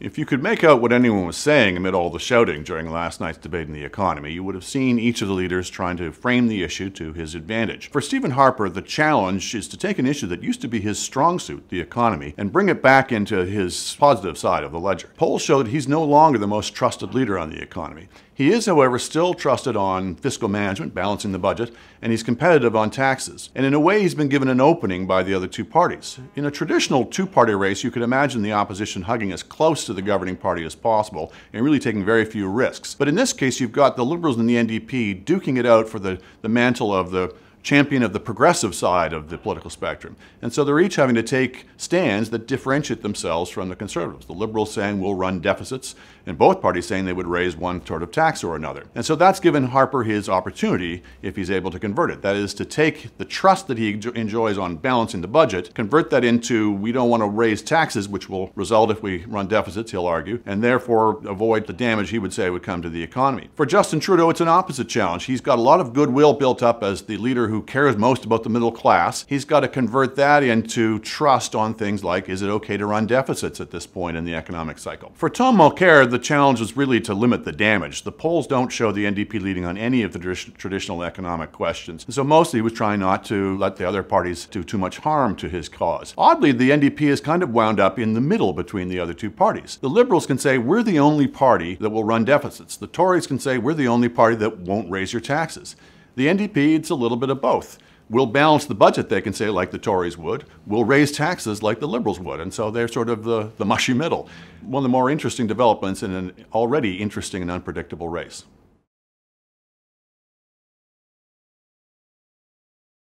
If you could make out what anyone was saying amid all the shouting during last night's debate in the economy, you would have seen each of the leaders trying to frame the issue to his advantage. For Stephen Harper, the challenge is to take an issue that used to be his strong suit, the economy, and bring it back into his positive side of the ledger. Polls show that he's no longer the most trusted leader on the economy. He is, however, still trusted on fiscal management, balancing the budget, and he's competitive on taxes. And in a way, he's been given an opening by the other two parties. In a traditional two-party race, you could imagine the opposition hugging as close to the governing party as possible and really taking very few risks. But in this case, you've got the Liberals and the NDP duking it out for the mantle of the champion of the progressive side of the political spectrum. And so they're each having to take stands that differentiate themselves from the Conservatives. The Liberals saying we'll run deficits, and both parties saying they would raise one sort of tax or another. And so that's given Harper his opportunity, if he's able to convert it. That is to take the trust that he enjoys on balancing the budget, convert that into we don't want to raise taxes, which will result if we run deficits, he'll argue, and therefore avoid the damage he would say would come to the economy. For Justin Trudeau, it's an opposite challenge. He's got a lot of goodwill built up as the leader who cares most about the middle class. He's got to convert that into trust on things like, is it okay to run deficits at this point in the economic cycle? For Tom Mulcair, the challenge is really to limit the damage. The polls don't show the NDP leading on any of the traditional economic questions. And so mostly he was trying not to let the other parties do too much harm to his cause. Oddly, the NDP is kind of wound up in the middle between the other two parties. The Liberals can say, we're the only party that will run deficits. The Tories can say, we're the only party that won't raise your taxes. The NDP, it's a little bit of both. We'll balance the budget, they can say, like the Tories would. We'll raise taxes like the Liberals would. And so they're sort of the mushy middle. One of the more interesting developments in an already interesting and unpredictable race.